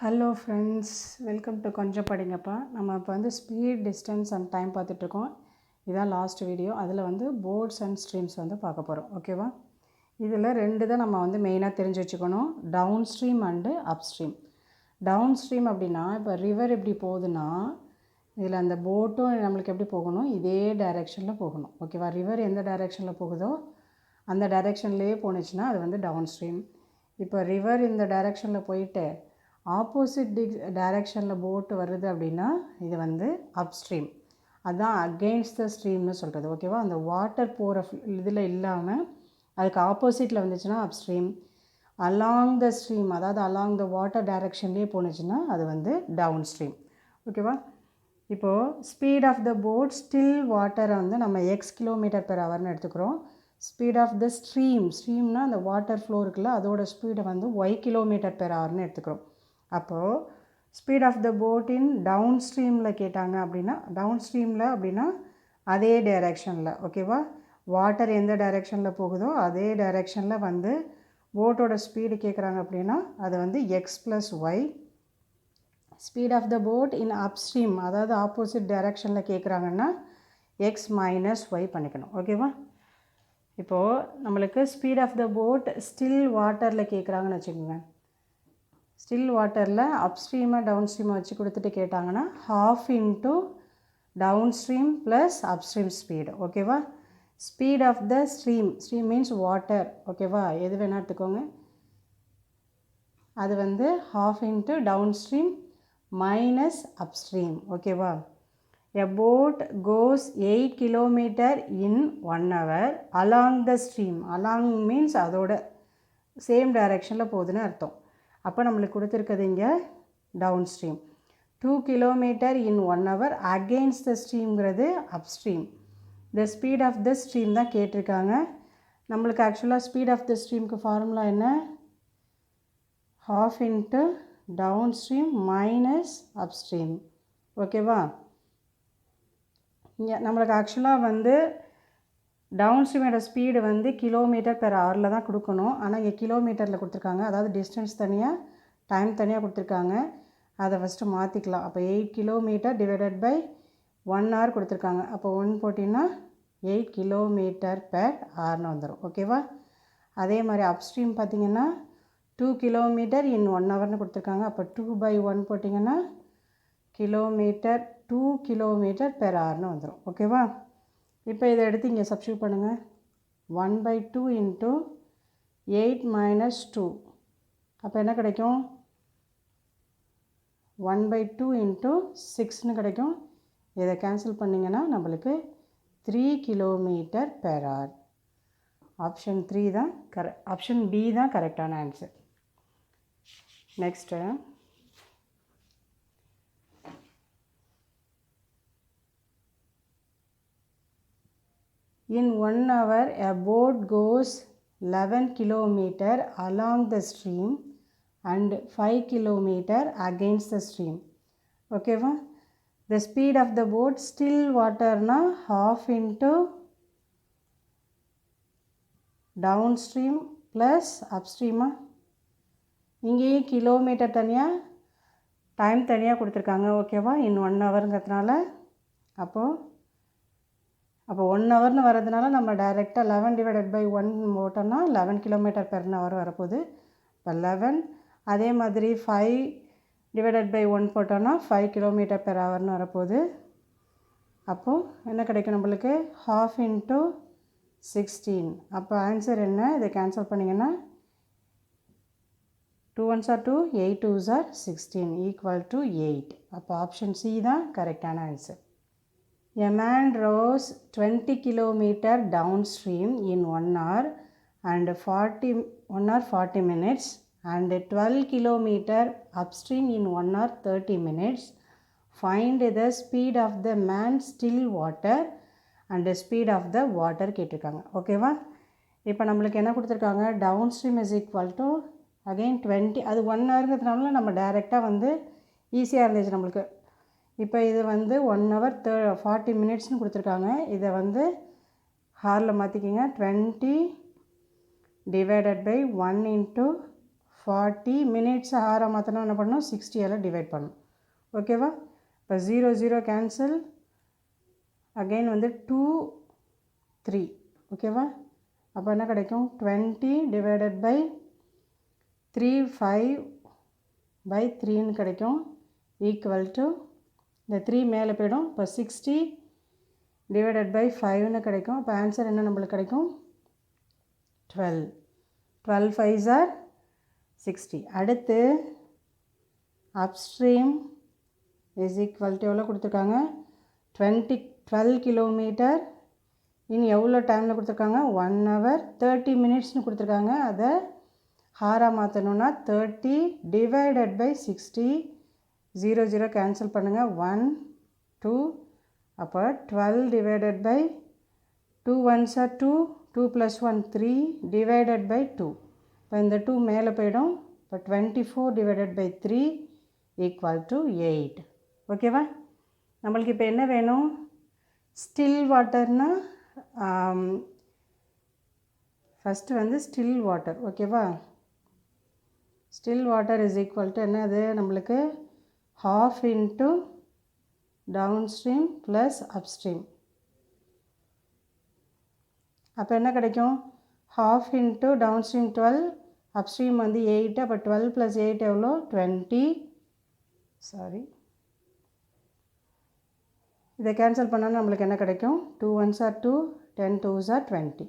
Hello friends, welcome to கொஞ்சம் படிங்கப்பா. நம்ம இப்போ வந்து ஸ்பீட், டிஸ்டன்ஸ் அண்ட் டைம் பார்த்துட்ருக்கோம். இதான் லாஸ்ட் வீடியோ. அதில் வந்து போர்ட்ஸ் அண்ட் ஸ்ட்ரீம்ஸ் வந்து பார்க்க போகிறோம். ஓகேவா? இதில் ரெண்டு தான் நம்ம வந்து மெயினாக தெரிஞ்சு வச்சுக்கணும். Down stream and up stream. Down stream அப்படின்னா, இப்போ ரிவர் எப்படி போகுதுன்னா, இதில் அந்த போட்டும் நம்மளுக்கு எப்படி போகணும், இதே டைரெக்ஷனில் போகணும். ஓகேவா? ரிவர் எந்த டைரெக்ஷனில் போகுதோ அந்த டைரெக்ஷன்லேயே போணுச்சுன்னா அது வந்து டவுன் ஸ்ட்ரீம். இப்போ ரிவர் இந்த டைரெக்ஷனில் போயிட்டு ஆப்போசிட் டைரெக்ஷனில் போட்டு வருது அப்படின்னா இது வந்து அப்ஸ்ட்ரீம். அதுதான் அகெயின்ஸ்ட் த ஸ்ட்ரீம்னு சொல்கிறது. ஓகேவா? அந்த வாட்டர் போகிற இதில் இல்லாமல் அதுக்கு ஆப்போசிட்டில் வந்துச்சுன்னா அப்ஸ்ட்ரீம். அலாங் த ஸ்ட்ரீம், அதாவது அலாங் த வாட்டர் டைரெக்ஷன்லேயே போணுச்சுன்னா அது வந்து டவுன் ஸ்ட்ரீம். ஓகேவா? இப்போது speed of the boat still வாட்டரை வந்து நம்ம எக்ஸ் கிலோமீட்டர் பெர் ஹவர்னு எடுத்துக்கிறோம். ஸ்பீட் ஆஃப் த ஸ்ட்ரீம்னால் அந்த வாட்டர் ஃப்ளோ இருக்குல்ல, அதோட ஸ்பீடை வந்து ஒய் கிலோமீட்டர் பெர் ஹவர்னு எடுத்துக்கிறோம். அப்போது speed of the boat in டவுன் ஸ்ட்ரீமில் கேட்டாங்க அப்படின்னா, டவுன் ஸ்ட்ரீமில் அப்படின்னா அதே டைரெக்ஷனில். ஓகேவா? வாட்டர் எந்த டைரெக்ஷனில் போகுதோ அதே டைரெக்ஷனில் வந்து போட்டோட ஸ்பீடு கேட்குறாங்க அப்படின்னா அது வந்து x plus y. Speed of the boat in upstream, அதாவது ஆப்போசிட் டைரெக்ஷனில் கேட்குறாங்கன்னா எக்ஸ் மைனஸ் ஒய் பண்ணிக்கணும். ஓகேவா? இப்போது நம்மளுக்கு speed of the boat still வாட்டரில் கேட்குறாங்கன்னு வச்சுக்கோங்க. ஸ்டில் வாட்டரில் அப்ஸ்ட்ரீமாக டவுன் ஸ்ட்ரீமாக வச்சு கொடுத்துட்டு கேட்டாங்கன்னா half into down stream plus upstream speed. ஓகேவா? Speed of the stream means water. ஓகேவா? எது வேணால் எடுத்துக்கோங்க. அது வந்து ஹாஃப் into down stream minus upstream. ஓகேவா? A boat goes 8 kilometre in 1 hour along the stream. Along means அதோட சேம் டைரெக்ஷனில் போகுதுன்னு அர்த்தம். அப்போ நம்மளுக்கு கொடுத்துருக்குது இங்கே downstream. 2 kilometre in 1 hour against the ஸ்ட்ரீம்ங்கிறது upstream. The speed of the stream தான் கேட்டிருக்காங்க. நம்மளுக்கு ஆக்சுவலாக ஸ்பீட் ஆஃப் த ஸ்ட்ரீமுக்கு ஃபார்முலா என்ன? Half into down stream minus upstream. ஓகேவா? இங்கே நம்மளுக்கு ஆக்சுவலாக வந்து டவுன் ஸ்ட்ரீமோட ஸ்பீடு வந்து கிலோமீட்டர் பெர் ஹவரில் தான் கொடுக்கணும். ஆனால் இங்கே கிலோமீட்டரில் கொடுத்துருக்காங்க. அதாவது டிஸ்டன்ஸ் தனியாக டைம் தனியாக கொடுத்துருக்காங்க. அதை ஃபஸ்ட்டு மாற்றிக்கலாம். அப்போ 8 கிலோமீட்டர் டிவைடட் பை 1 hour கொடுத்துருக்காங்க. அப்போ 1 போட்டிங்கன்னா 8 கிலோமீட்டர் பெர் ஹவர்னு வந்துடும். ஓகேவா? அதே மாதிரி அப்ஸ்ட்ரீம் பார்த்திங்கன்னா 2 கிலோமீட்டர் இன் 1 hourனு கொடுத்துருக்காங்க. அப்போ 2/1 போட்டிங்கன்னா கிலோமீட்டர் 2 கிலோமீட்டர் பெர் ஹவர்னு வந்துடும். ஓகேவா? இப்போ இதை எடுத்து இங்கே சப்ஸ்டியூட் பண்ணுங்கள். 1/2 இன்ட்டு 8 மைனஸ் 2. அப்போ என்ன கிடைக்கும்? 1/2 இன்ட்டு 6ன்னு கிடைக்கும். இதை கேன்சல் பண்ணிங்கன்னா நம்மளுக்கு 3 கிலோமீட்டர் பெர் ஹவர். ஆப்ஷன் 3 தான் ஆப்ஷன் பி தான் கரெக்டான answer. Next, in 1 hour a boat goes 11 kilometer along the stream and 5 kilometer against the stream. ஓகேவா? the speed of the boat still waterனா half into downstream plus upstream. இங்கேயும் kilometre தனியாக time தனியாக கொடுத்துருக்காங்க. ஓகேவா? in 1 hourங்கிறதுனால அப்போ 1 hourனு வரதுனால நம்ம டைரெக்டாக 11 டிவைடட் பை 1 போட்டோம்னா 11 கிலோமீட்டர் பெர் ஹவர் வரப்போகுது. இப்போ 11. அதே மாதிரி 5 டிவைடட் பை 1 போட்டோம்னா 5 கிலோமீட்டர் பெர் ஹவர்னு வரப்போகுது. அப்போது என்ன கிடைக்கும் நம்மளுக்கு? Half into 16. அப்போ ஆன்சர் என்ன? இதை கேன்சல் பண்ணிங்கன்னா 2 1s are 2, 8 2s are 16 equal to 8. அப்போ ஆப்ஷன் சி தான் கரெக்டான answer. A man rows 20 kilometer downstream in 1 hour and 40 minutes and 12 kilometer upstream in 1 hour 30 minutes. Find the speed of the man still water and the speed of the water கேட்டிருக்காங்க. ஓகேவா? இப்போ நம்மளுக்கு என்ன கொடுத்துருக்காங்க? Down stream is equal to again 20. அது 1 hourங்கிறதுனால நம்ம டைரெக்டாக வந்து ஈஸியாக இருந்துச்சு நம்மளுக்கு. இப்போ இது வந்து 1 hour 40 minutesனு கொடுத்துருக்காங்க. இதை வந்து ஹாரில் மாற்றிக்கிங்க. 20 டிவைடட் பை 1 இன்ட்டு 40 மினிட்ஸ் ஹாராக மாற்றினா என்ன பண்ணணும், 60 டிவைட் பண்ணணும். ஓகேவா? இப்போ 0 0 கேன்சல், அகெயின் வந்து 2 3. ஓகேவா? அப்போ என்ன கிடைக்கும், 20 டிவைடட் பை 3 5/3ன்னு கிடைக்கும், ஈக்குவல் டு இந்த 3 மேலே போயிடும். இப்போ 60 டிவைடட் பை 5ன்னு கிடைக்கும். இப்போ ஆன்சர் என்ன நம்மளுக்கு கிடைக்கும், 12. 12 5s are 60. அடுத்து அப்ஸ்ட்ரீம் இஸ் ஈக்குவல் டு எவ்வளோ கொடுத்துருக்காங்க, 12 கிலோமீட்டர் இனி எவ்வளோ டைமில் கொடுத்துருக்காங்க, 1 hour 30 minutesனு கொடுத்துருக்காங்க. அதை ஹாராக மாற்றணுன்னா 30 டிவைடட் பை 60, 0 0 கேன்சல் பண்ணுங்கள், 1 2. அப்போ 12 divided by 2 1s are 2, 2 + 1 3 divided by 2. இப்போ இந்த 2 மேலே போயிடும். இப்போ 24 டிவைடட் பை 3 ஈக்குவல் டு 8. ஓகேவா? நம்மளுக்கு இப்போ என்ன வேணும், ஸ்டில் வாட்டர்னால் ஃபஸ்ட்டு வந்து ஸ்டில் வாட்டர். ஓகேவா? Still water is equal to என்னது நம்மளுக்கு, half into downstream plus upstream. அப்போ என்ன கிடைக்கும், half into downstream 12, upstream வந்து 8. அப்போ 12 + 8 எவ்வளோ, 20. இதை கேன்சல் பண்ணால் நம்மளுக்கு என்ன கிடைக்கும், 2 1s are 2, 10 2s are 20,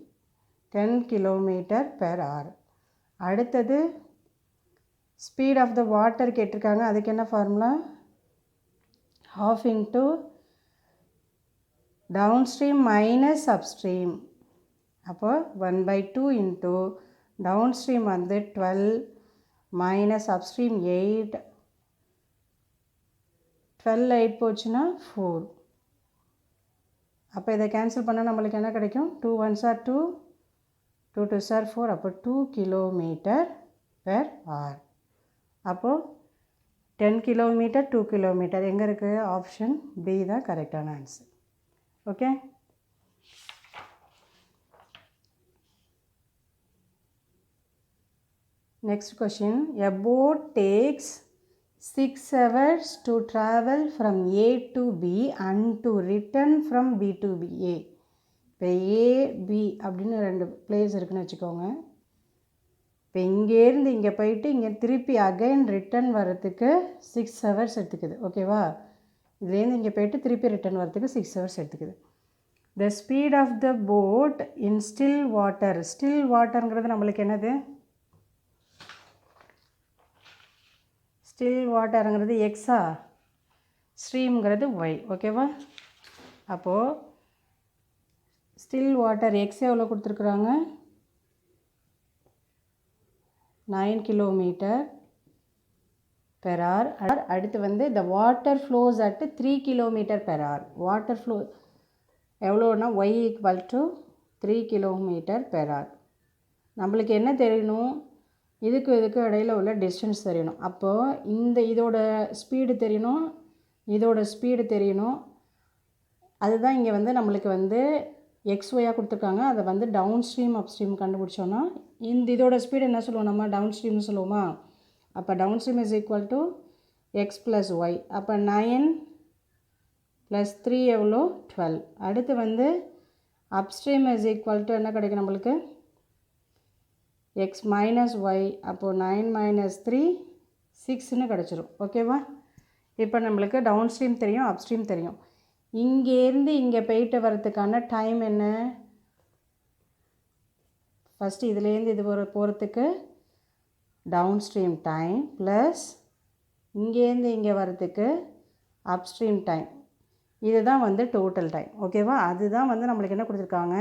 10 km/h. அடுத்தது ஸ்பீட் ஆஃப் த வாட்டர் கேட்டிருக்காங்க. அதுக்கு என்ன formula, half into downstream minus upstream. அப்போ 1/2 into downstream வந்து 12 மைனஸ் upstream 8. 12 8 போச்சுன்னா 4. அப்போ இதை கேன்சல் பண்ணால் நம்மளுக்கு என்ன கிடைக்கும், 2 1s are 2, 2 2s are 4. அப்போ 2 km/h. அப்போது 10 km 2 km எங்கே இருக்குது, ஆப்ஷன் பி தான் கரெக்டான answer. Okay? Next question, a boat takes 6 hours to travel from A to B and to return from B to A. இப்போ A B அப்படின்னு 2 place இருக்குன்னு வச்சுக்கோங்க. இப்போ இங்கேருந்து இங்கே போயிட்டு இங்கே திருப்பி அகைன் ரிட்டன் வரத்துக்கு 6 hours எடுத்துக்குது. ஓகேவா? இதுலேருந்து இங்கே போயிட்டு திருப்பி ரிட்டன் வரத்துக்கு 6 hours எடுத்துக்குது. The speed of the boat in still water. Still வாட்டருங்கிறது நம்மளுக்கு என்னது, ஸ்டில் வாட்டருங்கிறது எக்ஸா, ஸ்ட்ரீம்ங்கிறது ஒய். ஓகேவா? அப்போது ஸ்டில் வாட்டர் எக்ஸ் எவ்வளோ கொடுத்துருக்குறாங்க, 9 km/h. அடுத்து வந்து the water flows at 3 km/h. Water flow எவ்வளோன்னா y = 3 km/h. நம்மளுக்கு என்ன தெரியணும், இதுக்கு இடையில் உள்ள டிஸ்டன்ஸ் தெரியணும். அப்போது இதோட ஸ்பீடு தெரியணும், இதோட ஸ்பீடு தெரியணும். அதுதான் இங்கே வந்து நம்மளுக்கு வந்து XYயாக கொடுத்துருக்காங்க. அதை வந்து டவுன் ஸ்ட்ரீம் அப் ஸ்ட்ரீம் கண்டுபிடிச்சோன்னா இதோட ஸ்பீடு என்ன சொல்லுவோம், நம்ம டவுன் ஸ்ட்ரீம்னு சொல்லுவோமா. அப்போ down stream is equal to x + y. அப்போ 9 + 3 எவ்வளோ, 12. அடுத்து வந்து அப் ஸ்ட்ரீம் இஸ் ஈக்குவல் டு என்ன கிடைக்கும் நம்மளுக்கு, x - y. அப்போது 9 - 3 6ன்னு கிடச்சிரும். ஓகேவா? இப்போ நம்மளுக்கு டவுன் ஸ்ட்ரீம் தெரியும், அப் ஸ்ட்ரீம் தெரியும். இங்கேருந்து இங்கே போயிட்டு வரத்துக்கான டைம் என்ன, ஃபஸ்ட்டு இதுலேருந்து இது போகிறதுக்கு டவுன் ஸ்ட்ரீம் டைம் ப்ளஸ் இங்கேருந்து இங்கே வரத்துக்கு அப் ஸ்ட்ரீம் டைம். இதுதான் வந்து டோட்டல் டைம். ஓகேவா? அதுதான் வந்து நம்மளுக்கு என்ன கொடுத்துருக்காங்க,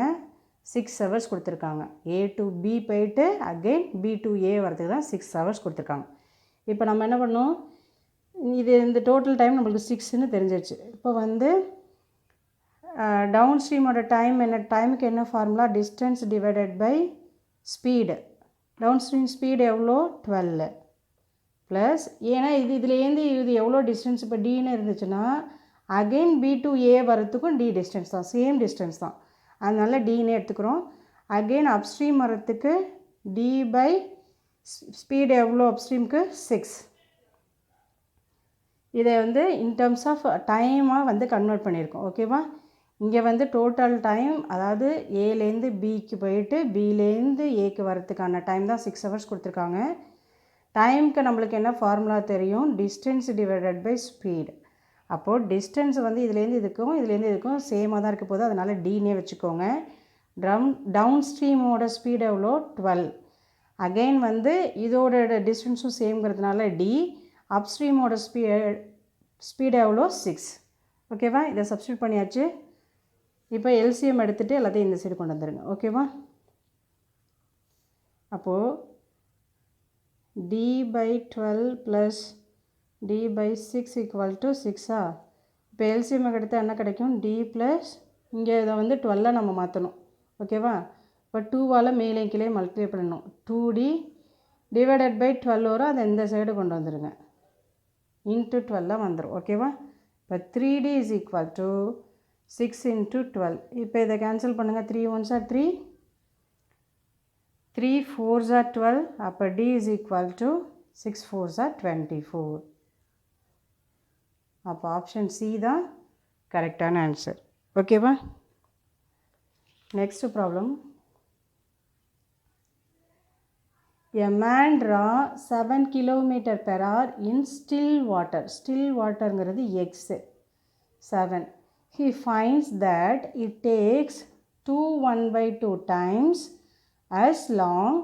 6 hours கொடுத்துருக்காங்க. A to B போயிட்டு அகெயின் B to A வரதுக்கு தான் 6 hours கொடுத்துருக்காங்க. இப்போ நம்ம என்ன பண்ணோம், இந்த டோட்டல் டைம் நம்மளுக்கு 6ன்னு தெரிஞ்சிருச்சு. இப்போ வந்து டவுன் ஸ்ட்ரீமோட டைம் என்ன, டைமுக்கு என்ன formula, distance divided by speed. Down stream speed எவ்வளோ, 12 ப்ளஸ், ஏன்னா இதுலேருந்து இது எவ்வளோ டிஸ்டன்ஸ், இப்போ டின்னு இருந்துச்சுன்னா again B to A வரத்துக்கும் D distance தான், சேம் டிஸ்டன்ஸ் தான். அதனால் டின்னு எடுத்துக்கிறோம். அகெயின் அப்ஸ்ட்ரீம் வரத்துக்கு D/, ஸ்பீடு எவ்வளோ அப்ஸ்ட்ரீமுக்கு 6. இதை வந்து இன் டர்ம்ஸ் ஆஃப் டைமாக வந்து கன்வெர்ட் பண்ணியிருக்கோம். ஓகேவா? இங்கே வந்து டோட்டல் டைம், அதாவது ஏலேருந்து பிக்கு போயிட்டு பிலேருந்து ஏக்கு வரத்துக்கான டைம் தான் 6 ஹவர்ஸ் கொடுத்துருக்காங்க. டைமுக்கு நம்மளுக்கு என்ன ஃபார்முலா தெரியும்? Distance divided by speed. அப்போது டிஸ்டன்ஸ் வந்து இதுலேருந்து இதுக்கும் சேமாக தான் இருக்க போகுது, அதனால் டீனே வச்சுக்கோங்க. டவுன் ஸ்ட்ரீமோட ஸ்பீடு எவ்வளோ? 12. அகெயின் வந்து இதோட டிஸ்டன்ஸும் சேம்ங்கிறதுனால டி. அப்ஸ்ட்ரீமோட ஸ்பீடு எவ்வளோ? 6. ஓகேவா? இதை சப்ஸ்டியூட் பண்ணியாச்சு. இப்போ எல்சிஎம் எடுத்துகிட்டு எல்லாத்தையும் இந்த சைடு கொண்டு வந்துடுங்க. ஓகேவா? அப்போது d/12 + d/6 = 6. இப்போ எல்சிஎம் எடுத்தால் என்ன கிடைக்கும்? d + இங்கே இதை வந்து 12 நம்ம மாற்றணும். ஓகேவா? இப்போ 2வால் மேலே கீழே மல்டிப்ளை பண்ணணும். 2d டிவைடட் பை 12 வரும், அதை இந்த சைடு கொண்டு வந்துடுங்க. இன்ட்டு 12 வந்துடும். ஓகேவா? இப்போ 3d = 6 × 12. இப்போ இதை கேன்சல் பண்ணுங்கள். 3 1s are 3, 3 4s are 12. அப்போ d = 6 4s are 24. அப்போ ஆப்ஷன் சி தான் கரெக்டான ஆன்சர். ஓகேவா? Next problem. A man draw 7 km/h in still water. Still waterங்கிறது x 7. He finds that it takes 1/2 times as long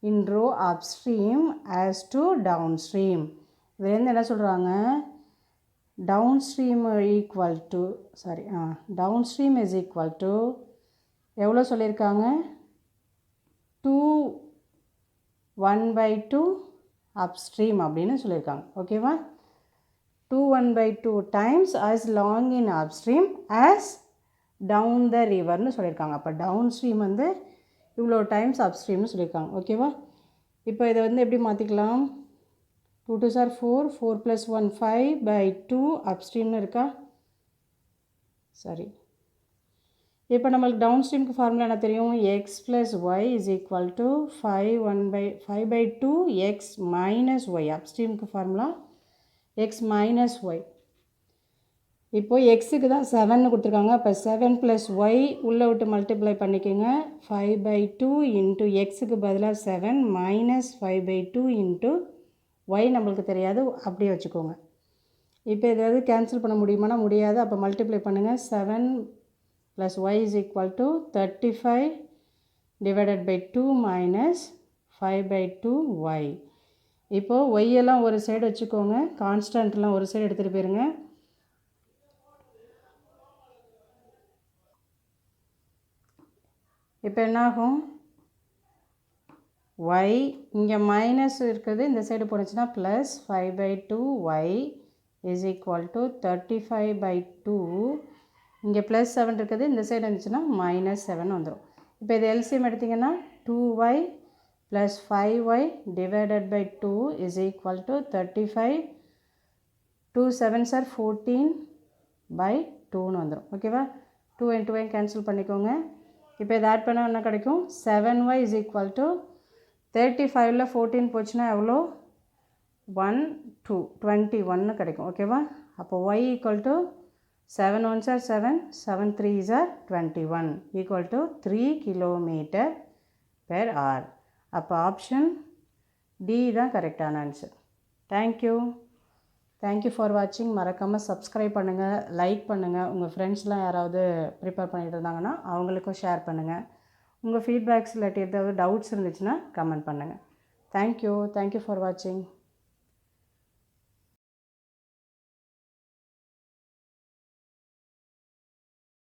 in row upstream as to downstream. இதுலேருந்து என்ன சொல்கிறாங்க? downstream is equal to எவ்வளோ சொல்லியிருக்காங்க? 1/2 upstream அப்படின்னு சொல்லியிருக்காங்க. ஓகேவா? 1/2 times as long in upstream as down the riverன்னு சொல்லியிருக்காங்க. அப்போ டவுன் ஸ்ட்ரீம் வந்து இவ்வளோ டைம்ஸ் அப்ஸ்ட்ரீம்னு சொல்லியிருக்காங்க. ஓகேவா? இப்போ இதை வந்து எப்படி மாற்றிக்கலாம்? 2 2s are 4, 4 + 1 5/2 அப்ஸ்ட்ரீம்னு இருக்கா? சரி. இப்போ நம்மளுக்கு டவுன் ஸ்ட்ரீமுக்கு ஃபார்முலா என்ன தெரியும்? x + y = 5/2 x - y. அப்ஸ்ட்ரீமுக்கு ஃபார்முலா x - y. இப்போது எக்ஸுக்கு தான் 7ன்னு கொடுத்துருக்காங்க. அப்போ 7 + y உள்ளே விட்டு மல்டிப்ளை பண்ணிக்கோங்க. 5/2 × எக்ஸுக்கு பதிலாக 7 -5/2 × y நம்மளுக்கு தெரியாது, அப்படியே வச்சுக்கோங்க. இப்போ எதாவது கேன்சல் பண்ண முடியுமானா முடியாது. அப்போ மல்டிப்ளை பண்ணுங்கள். 7 + y = 35 / 2 - 5/2y. இப்போது y எல்லாம் ஒரு சைடு வச்சுக்கோங்க, கான்ஸ்டன்ட்லாம் ஒரு சைடு எடுத்துகிட்டு போயிருங்க. இப்போ என்னாகும்? y இங்கே மைனஸ் இருக்குது, இந்த சைடு போனுச்சுன்னா ப்ளஸ் 5/2y = 35/2. இங்கே +7 இருக்குது, இந்த சைடு இருந்துச்சுன்னா -7 வந்துடும். இப்போ இது எல்சிஎம் எடுத்திங்கன்னா 2y + 5y / 2 = 35. 2 7s are 14/2ன்னு வந்துடும். ஓகேவா? 2 × 2 கேன்சல் பண்ணிக்கோங்க. இப்போ இதை ஆட் பண்ணால் என்ன கிடைக்கும்? 7y = 35ல் 14 போச்சுன்னா எவ்வளோ? 1 2 21 கிடைக்கும். ஓகேவா? அப்போ y = 7 1s are 7, 7 3s are 21 = 3 km/h. அப்போ ஆப்ஷன் டி தான் கரெக்டான ஆன்சர். தேங்க்யூ ஃபார் வாட்சிங். மறக்காமல் சப்ஸ்கிரைப் பண்ணுங்கள், லைக் பண்ணுங்கள். உங்கள் ஃப்ரெண்ட்ஸ்லாம் யாராவது ப்ரிப்பேர் பண்ணிட்டு இருந்தாங்கன்னா அவங்களுக்கும் ஷேர் பண்ணுங்கள். உங்கள் ஃபீட்பேக்ஸ் இல்லாட்டி ஏதாவது டவுட்ஸ் இருந்துச்சுன்னா கமெண்ட் பண்ணுங்கள். தேங்க்யூ ஃபார் வாட்சிங்.